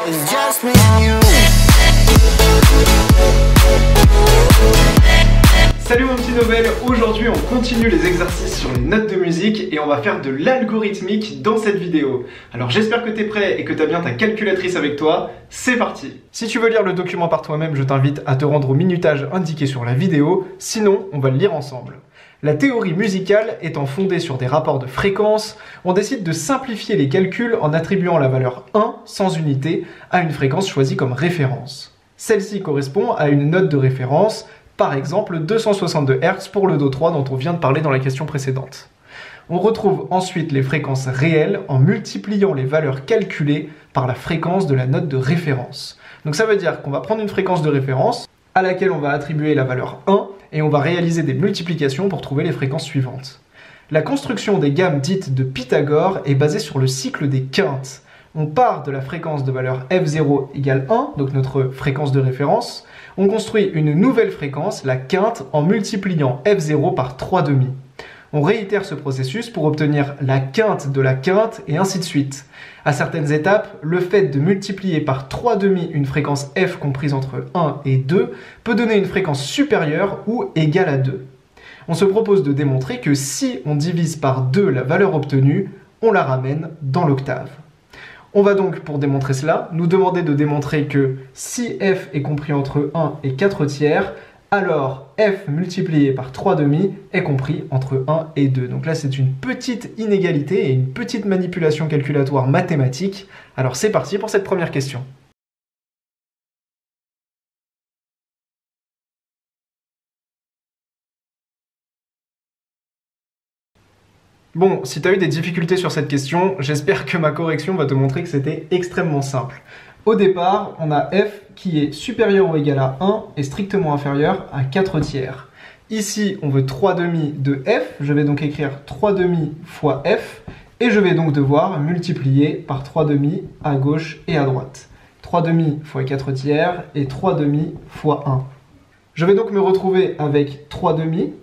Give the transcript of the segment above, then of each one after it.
it's just me and you. Salut mon petit Nobel, aujourd'hui on continue les exercices sur les notes de musique et on va faire de l'algorithmique dans cette vidéo. Alors j'espère que tu es prêt et que tu as bien ta calculatrice avec toi, c'est parti. Si tu veux lire le document par toi-même, je t'invite à te rendre au minutage indiqué sur la vidéo, sinon on va le lire ensemble. La théorie musicale étant fondée sur des rapports de fréquence, on décide de simplifier les calculs en attribuant la valeur 1 sans unité à une fréquence choisie comme référence. Celle-ci correspond à une note de référence, par exemple 262 Hz pour le Do3 dont on vient de parler dans la question précédente. On retrouve ensuite les fréquences réelles en multipliant les valeurs calculées par la fréquence de la note de référence. Donc ça veut dire qu'on va prendre une fréquence de référence à laquelle on va attribuer la valeur 1 et on va réaliser des multiplications pour trouver les fréquences suivantes. La construction des gammes dites de Pythagore est basée sur le cycle des quintes. On part de la fréquence de valeur f0 égale 1, donc notre fréquence de référence. On construit une nouvelle fréquence, la quinte, en multipliant f0 par 3 demi. On réitère ce processus pour obtenir la quinte de la quinte et ainsi de suite. À certaines étapes, le fait de multiplier par 3 demi une fréquence f comprise entre 1 et 2 peut donner une fréquence supérieure ou égale à 2. On se propose de démontrer que si on divise par 2 la valeur obtenue, on la ramène dans l'octave. On va donc, pour démontrer cela, nous demander de démontrer que si f est compris entre 1 et 4 tiers, alors f multiplié par 3 demi est compris entre 1 et 2. Donc là, c'est une petite inégalité et une petite manipulation calculatoire mathématique. Alors c'est parti pour cette première question. Bon, si tu as eu des difficultés sur cette question, j'espère que ma correction va te montrer que c'était extrêmement simple. Au départ, on a f qui est supérieur ou égal à 1 et strictement inférieur à 4 tiers. Ici, on veut 3 demi de f, je vais donc écrire 3 demi fois f, et je vais donc devoir multiplier par 3 demi à gauche et à droite. 3 demi fois 4 tiers et 3 demi fois 1. Je vais donc me retrouver avec 3 demi,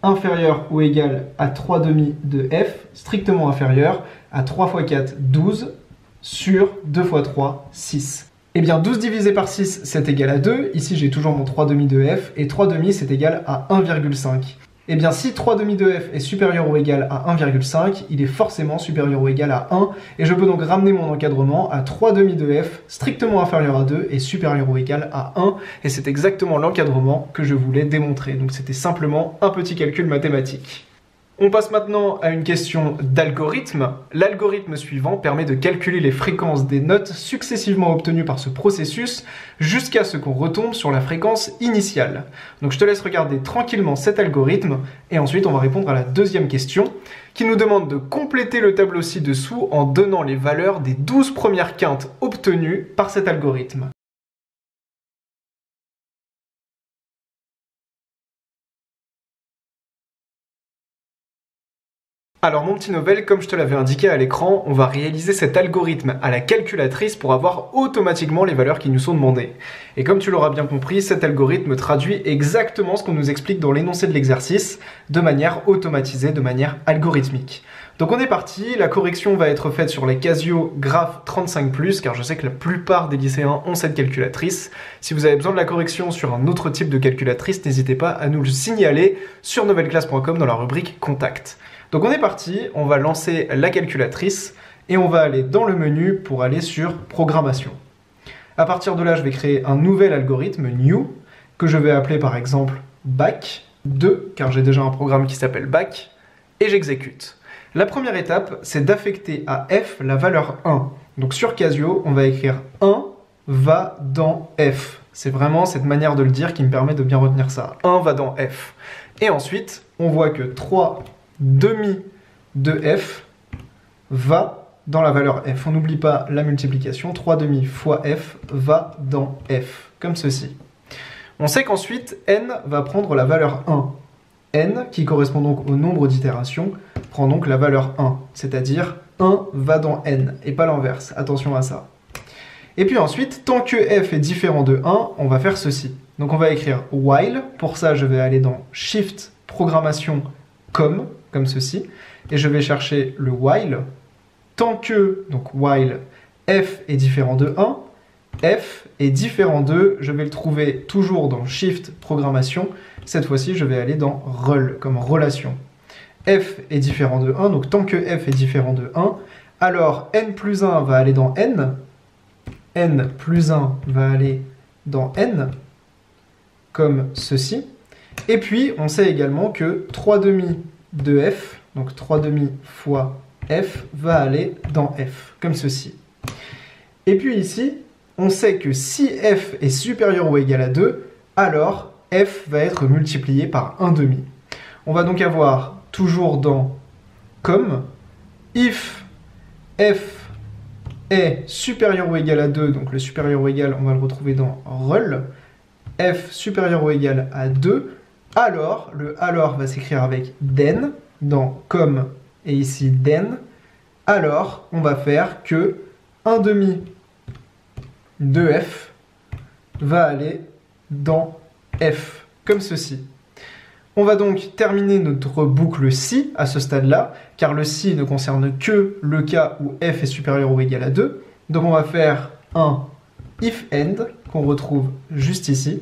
inférieur ou égal à 3 demi de f, strictement inférieur à 3 fois 4, 12, sur 2 fois 3, 6. Eh bien 12 divisé par 6, c'est égal à 2, ici j'ai toujours mon 3 demi de f, et 3 demi c'est égal à 1,5. Eh bien si 3 demi de f est supérieur ou égal à 1,5, il est forcément supérieur ou égal à 1, et je peux donc ramener mon encadrement à 3 demi de f, strictement inférieur à 2 et supérieur ou égal à 1, et c'est exactement l'encadrement que je voulais démontrer. Donc c'était simplement un petit calcul mathématique. On passe maintenant à une question d'algorithme. L'algorithme suivant permet de calculer les fréquences des notes successivement obtenues par ce processus jusqu'à ce qu'on retombe sur la fréquence initiale. Donc je te laisse regarder tranquillement cet algorithme et ensuite on va répondre à la deuxième question qui nous demande de compléter le tableau ci-dessous en donnant les valeurs des 12 premières quintes obtenues par cet algorithme. Alors mon petit Nobel, comme je te l'avais indiqué à l'écran, on va réaliser cet algorithme à la calculatrice pour avoir automatiquement les valeurs qui nous sont demandées. Et comme tu l'auras bien compris, cet algorithme traduit exactement ce qu'on nous explique dans l'énoncé de l'exercice, de manière automatisée, de manière algorithmique. Donc on est parti, la correction va être faite sur la Casio Graph 35+, car je sais que la plupart des lycéens ont cette calculatrice. Si vous avez besoin de la correction sur un autre type de calculatrice, n'hésitez pas à nous le signaler sur novelclasse.com dans la rubrique Contact. Donc on est parti, on va lancer la calculatrice et on va aller dans le menu pour aller sur Programmation. À partir de là, je vais créer un nouvel algorithme, New, que je vais appeler par exemple BAC 2, car j'ai déjà un programme qui s'appelle BAC, et j'exécute. La première étape, c'est d'affecter à f la valeur 1. Donc sur Casio, on va écrire 1 va dans f. C'est vraiment cette manière de le dire qui me permet de bien retenir ça. 1 va dans f. Et ensuite, on voit que 3 demi de f va dans la valeur f. On n'oublie pas la multiplication. 3 demi fois f va dans f, comme ceci. On sait qu'ensuite, n va prendre la valeur 1. n, qui correspond donc au nombre d'itérations, prend donc la valeur 1. C'est-à-dire 1 va dans n, et pas l'inverse. Attention à ça. Et puis ensuite, tant que f est différent de 1, on va faire ceci. Donc on va écrire while. Pour ça, je vais aller dans Shift, Programmation, comme ceci, et je vais chercher le while, tant que, donc while, f est différent de 1, f est différent de, je vais le trouver toujours dans Shift Programmation. Cette fois-ci, je vais aller dans Rel, comme relation. F est différent de 1, donc tant que f est différent de 1, alors n plus 1 va aller dans n plus 1 va aller dans n, comme ceci. Et puis, on sait également que 3 demi de f, donc 3 demi fois f, va aller dans f, comme ceci. Et puis ici, on sait que si f est supérieur ou égal à 2, alors f va être multiplié par 1 demi. On va donc avoir toujours dans comme, if f est supérieur ou égal à 2, donc le supérieur ou égal, on va le retrouver dans rel, f supérieur ou égal à 2, alors, le alors va s'écrire avec then, dans comme et ici then, alors on va faire que 1 demi de f va aller dans f, comme ceci. On va donc terminer notre boucle si à ce stade-là, car le si ne concerne que le cas où f est supérieur ou égal à 2. Donc on va faire un if end, qu'on retrouve juste ici.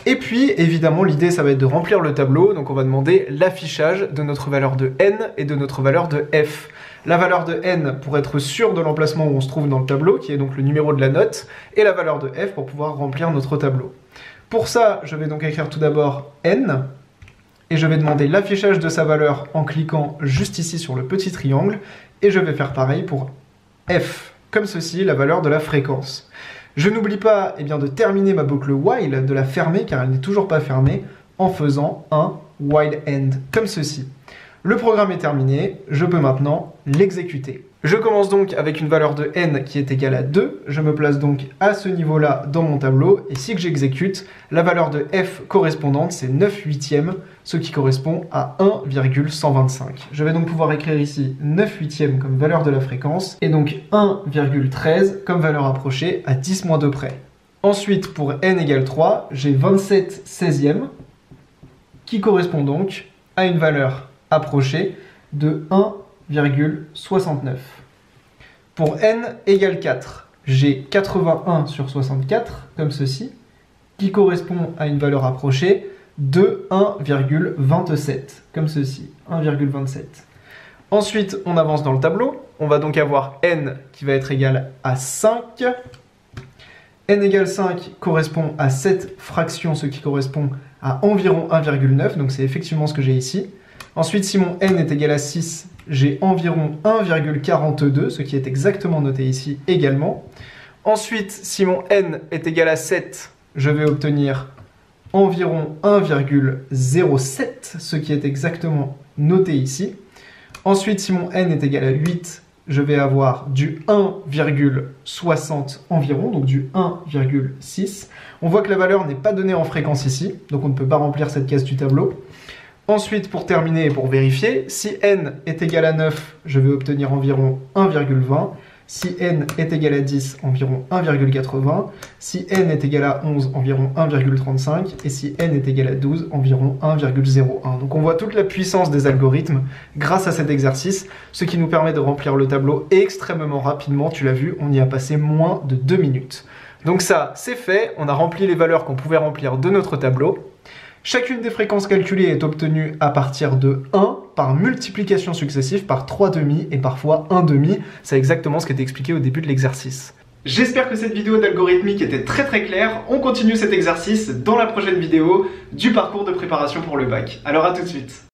Et puis, évidemment, l'idée, ça va être de remplir le tableau. Donc on va demander l'affichage de notre valeur de n et de notre valeur de f. La valeur de n pour être sûr de l'emplacement où on se trouve dans le tableau, qui est donc le numéro de la note, et la valeur de f pour pouvoir remplir notre tableau. Pour ça, je vais donc écrire tout d'abord n, et je vais demander l'affichage de sa valeur en cliquant juste ici sur le petit triangle, et je vais faire pareil pour f, comme ceci, la valeur de la fréquence. Je n'oublie pas de terminer ma boucle while, de la fermer, car elle n'est toujours pas fermée, en faisant un while end, comme ceci. Le programme est terminé, je peux maintenant l'exécuter. Je commence donc avec une valeur de n qui est égale à 2, je me place donc à ce niveau-là dans mon tableau, et si que j'exécute, la valeur de f correspondante c'est 9/8, ce qui correspond à 1,125. Je vais donc pouvoir écrire ici 9/8 comme valeur de la fréquence, et donc 1,13 comme valeur approchée à 10-2 près. Ensuite, pour n égale 3, j'ai 27/16, qui correspond donc à une valeur approchée de 1,69. Pour n égale 4, j'ai 81/64, comme ceci, qui correspond à une valeur approchée de 1,27, comme ceci, 1,27. Ensuite, on avance dans le tableau, on va donc avoir n qui va être égal à 5. n égale 5 correspond à 7 fractions, ce qui correspond à environ 1,9, donc c'est effectivement ce que j'ai ici. Ensuite, si mon n est égal à 6, j'ai environ 1,42, ce qui est exactement noté ici également. Ensuite, si mon n est égal à 7, je vais obtenir environ 1,07, ce qui est exactement noté ici. Ensuite, si mon n est égal à 8, je vais avoir du 1,60 environ, donc du 1,6. On voit que la valeur n'est pas donnée en fréquence ici, donc on ne peut pas remplir cette case du tableau. Ensuite, pour terminer et pour vérifier, si n est égal à 9, je vais obtenir environ 1,20. Si n est égal à 10, environ 1,80. Si n est égal à 11, environ 1,35. Et si n est égal à 12, environ 1,01. Donc on voit toute la puissance des algorithmes grâce à cet exercice, ce qui nous permet de remplir le tableau extrêmement rapidement. Tu l'as vu, on y a passé moins de 2 minutes. Donc ça, c'est fait. On a rempli les valeurs qu'on pouvait remplir de notre tableau. Chacune des fréquences calculées est obtenue à partir de 1 par multiplication successive par 3 demi et parfois 1 demi. C'est exactement ce qui était expliqué au début de l'exercice. J'espère que cette vidéo d'algorithmique était très claire. On continue cet exercice dans la prochaine vidéo du parcours de préparation pour le bac. Alors à tout de suite.